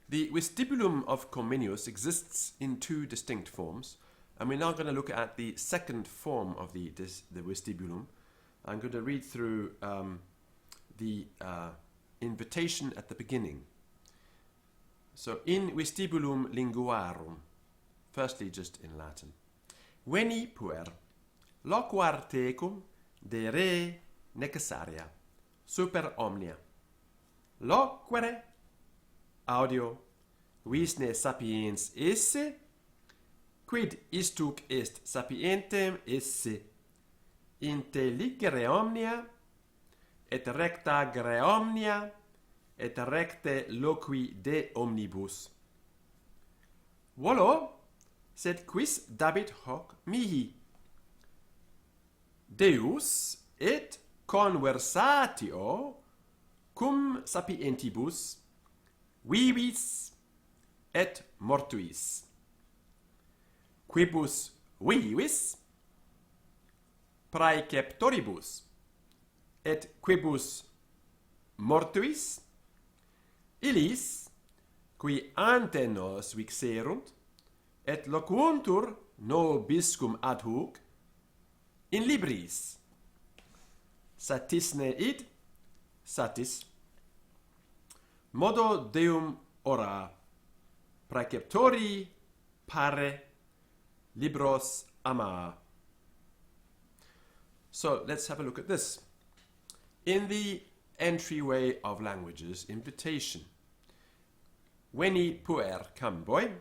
The vestibulum of Comenius exists in two distinct forms, and we're now going to look at the second form of the vestibulum. I'm going to read through the invitation at the beginning. So, in vestibulum linguarum, firstly just in Latin. Veni puer, loquar tecum de re necessaria, super omnia. Loquere audio visne sapiens esse, quid istuc est sapientem esse, intelligere omnia, et recta gre omnia, et recte loqui de omnibus. Volo, sed quis dabit hoc mihi? Deus et conversatio cum sapientibus vivis et mortuis. Quibus vivis praeceptoribus et quibus mortuis illis qui ante nos vixerunt et loquuntur nobiscum ad hoc in libris satisne id satis modo deum ora praeceptori pare libros ama. So let's have a look at this. In the entryway of languages, invitation. Veni puer, come boy.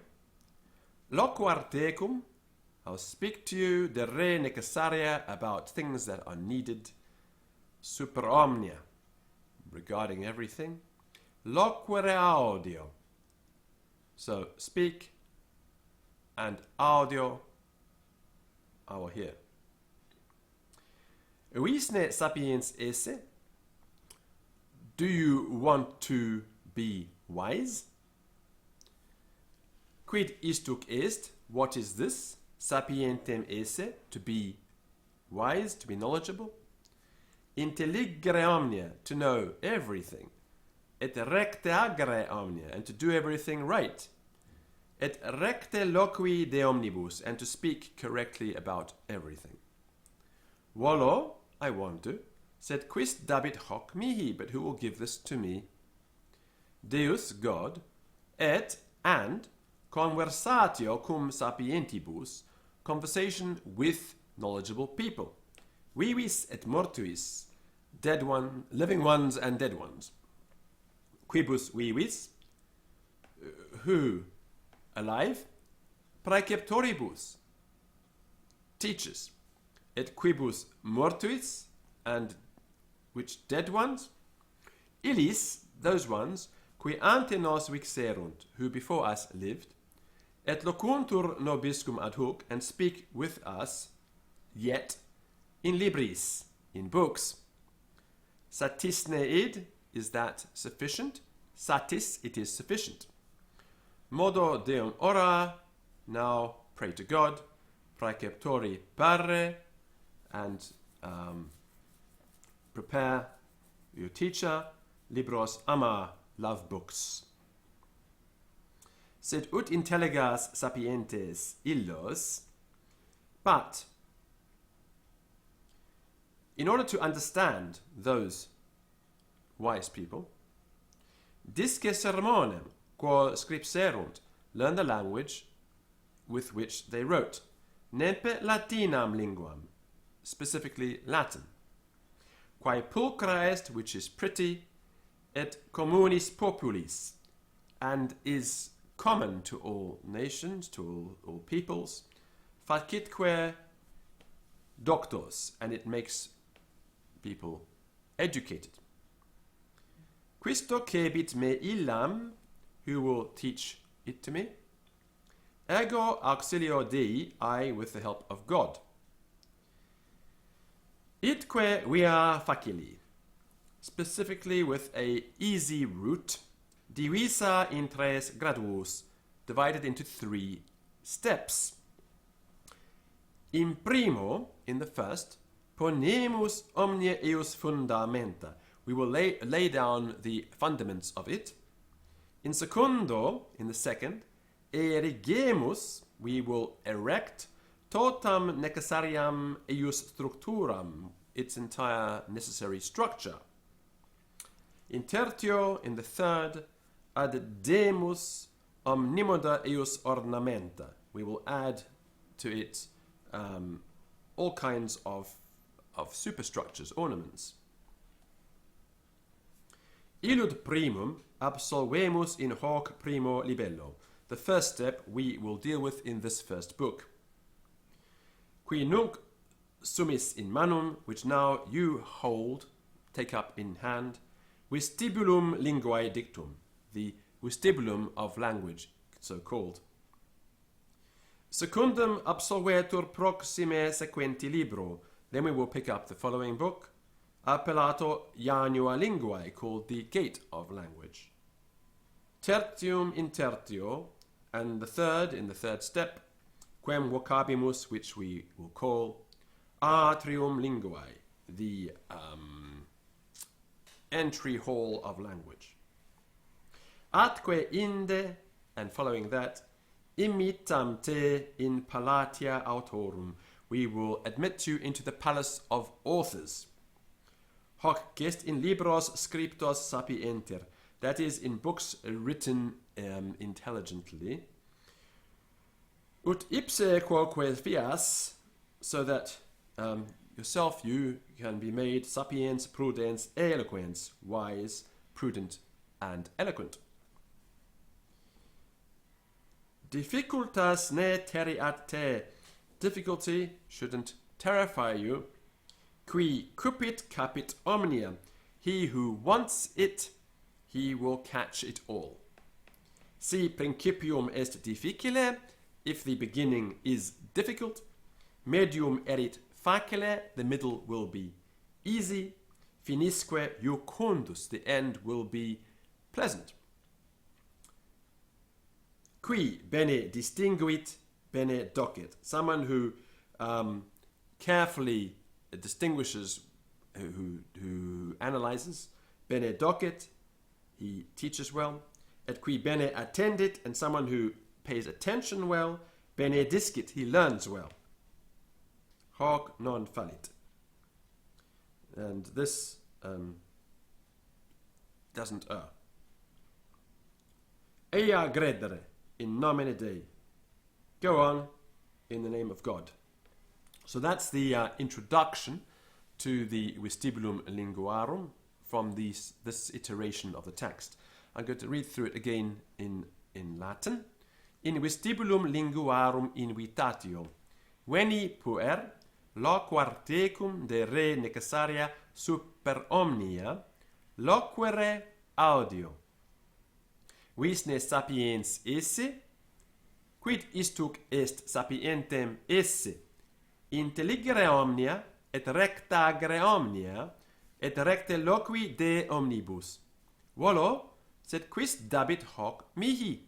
Loquar tecum, I'll speak to you, de re necessaria, about things that are needed. Super omnia, regarding everything. Loquere audio, so speak, and audio, I will hear. Visne sapiens esse, do you want to be wise? Quid istuc est, what is this? Sapientem esse, to be wise, to be knowledgeable. Intelligere omnia, to know everything. Et recte agere omnia, and to do everything right. Et recte loqui de omnibus, and to speak correctly about everything. Volo, I want to, sed quis dabit hoc mihi, but who will give this to me? Deus, God, et, and, conversatio cum sapientibus, conversation with knowledgeable people. Vivis et mortuis, dead one, living ones and dead ones. Quibus vivis, who, alive? Praeceptoribus, teachers. Et quibus mortuis, and which dead ones? Illis, those ones, qui ante nos vixerunt, who before us lived, et loquuntur nobiscum ad hoc, and speak with us, yet, in libris, in books. Satisne id, is that sufficient? Satis, it is sufficient. Modo deum ora, now pray to God. Praeceptori parre, and prepare your teacher. Libros ama, love books. Sed ut intelligas sapientes illos, but in order to understand those wise people, disce sermonem quo scripserunt, learn the language with which they wrote. Nempe Latinam linguam, specifically Latin. Quae pulchra est, which is pretty, et communis populis, and is common to all nations, to all peoples. Facitque doctos, and it makes people educated. Quisto cebit me illam, who will teach it to me? Ego auxilio Dei, I with the help of God. Itque via facili, specifically with a easy route, divisa in tres graduos, divided into 3 steps. In primo, in the first, ponemus omnia eus fundamenta, we will lay down the fundaments of it. In secundo, in the second, erigemus, we will erect, totam necessariam eius structuram, its entire necessary structure. In tertio, in the third, addemus omnimoda eius ornamenta. We will add to it all kinds of superstructures, ornaments. Illud primum absolvemus in hoc primo libello. The first step we will deal with in this first book. Qui nunc summis in manum, which now you hold, take up in hand, vestibulum linguae dictum, the vestibulum of language, so called. Secundum absolvetur proxime sequenti libro. Then we will pick up the following book, appellato Janua Linguae, called the Gate of Language. Tertium in tertio, and the third, in the third step, quem vocabimus, which we will call Atrium Linguae, the entry hall of language. Atque inde, and following that, immitam te in palatia autorum, we will admit you into the palace of authors. Hoc gest in libros scriptos sapienter, that is, in books written intelligently. Ut ipse quoque fias, so that yourself you can be made sapiens, prudens, eloquens, wise, prudent, and eloquent. Difficultas ne terriat te. Difficulty shouldn't terrify you. Qui cupit capit omnia. He who wants it, he will catch it all. Si principium est difficile, if the beginning is difficult, medium erit facile, the middle will be easy, finisque iucundus, the end will be pleasant. Qui bene distinguit, bene docet. Someone who carefully distinguishes, who analyzes, bene docet, he teaches well. Et qui bene attendit, and someone who pays attention well, bene discit, he learns well. Hoc non fallit. And this doesn't err. Ea gredere, in nomine Dei. Go on, in the name of God. So that's the introduction to the Vestibulum Linguarum from this iteration of the text. I'm going to read through it again in Latin. In Vestibulum Linguarum invitatio, veni puer, loquar tecum de re necessaria super omnia, loquere audio. Visne sapiens esse, quid istuc est sapientem esse, intelligere omnia, et rectagere omnia, et recte loqui de omnibus. Volo, sed quis dabit hoc mihi?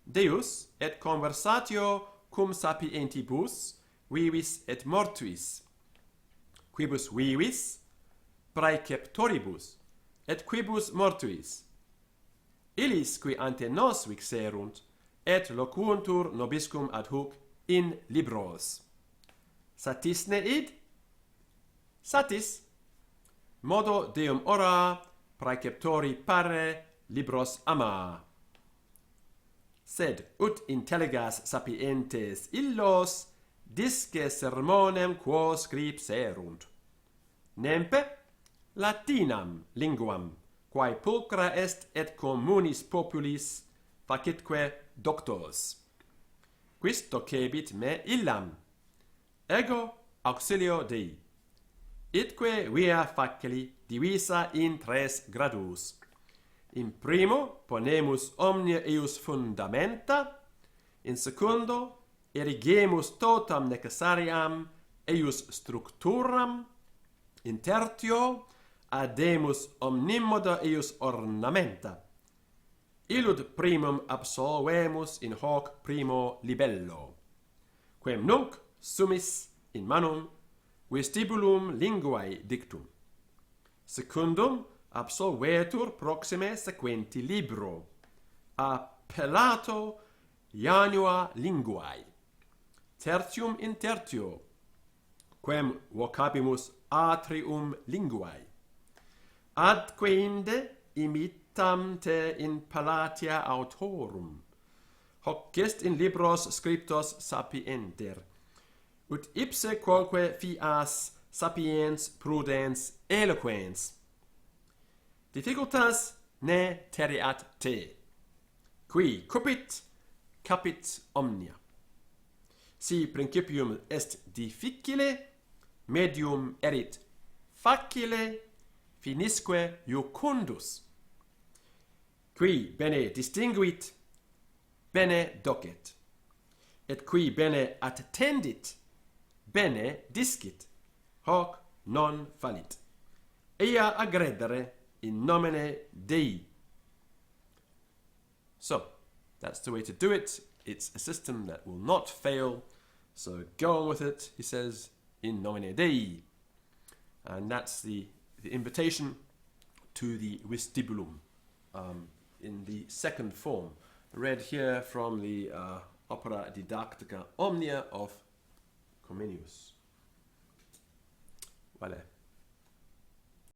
Deus, et conversatio cum sapientibus, vivis et mortuis. Quibus vivis, praeceptoribus, et quibus mortuis. Illis qui ante nos vixerunt, et locuuntur nobiscum ad hoc in libros. Satisne id? Satis. Modo Deum ora, praeceptori pare, libros ama. Sed ut intelligas sapientes illos, disce sermonem quo scripserunt. Nempe Latinam linguam, quae pulcra est et communis populis, facitque doctos. Quis docebit me illam? Ego auxilio Dei. Itque via facili divisa in tres gradus. In primo ponemus omnia eius fundamenta, in secundo erigemus totam necessariam eius structuram, in tertio ademus omnimoda eius ornamenta. Illud primum absolvemus in hoc primo libello, quem nunc summis in manum vestibulum linguae dictum. Secundum absolvetur proxime sequenti libro, appellato janua linguae. Tertium in tertio, quem vocabimus atrium linguae. Adque inde imitam te in palatia autorum. Hoc est in libros scriptos sapienter. Ut ipse quoque fias sapiens prudens eloquens. Difficultas ne teriat te. Qui cupit, capit omnia. Si principium est difficile, medium erit facile, finisque iucundus. Qui bene distinguit, bene docet. Et qui bene attendit, bene discit. Hoc non fallit. Ea aggredere in nomine Dei. So, that's the way to do it. It's a system that will not fail. So go on with it, he says, in nomine Dei. And that's the invitation to the Vestibulum in the second form. Read here from the Opera Didactica Omnia of Comenius. Voilà.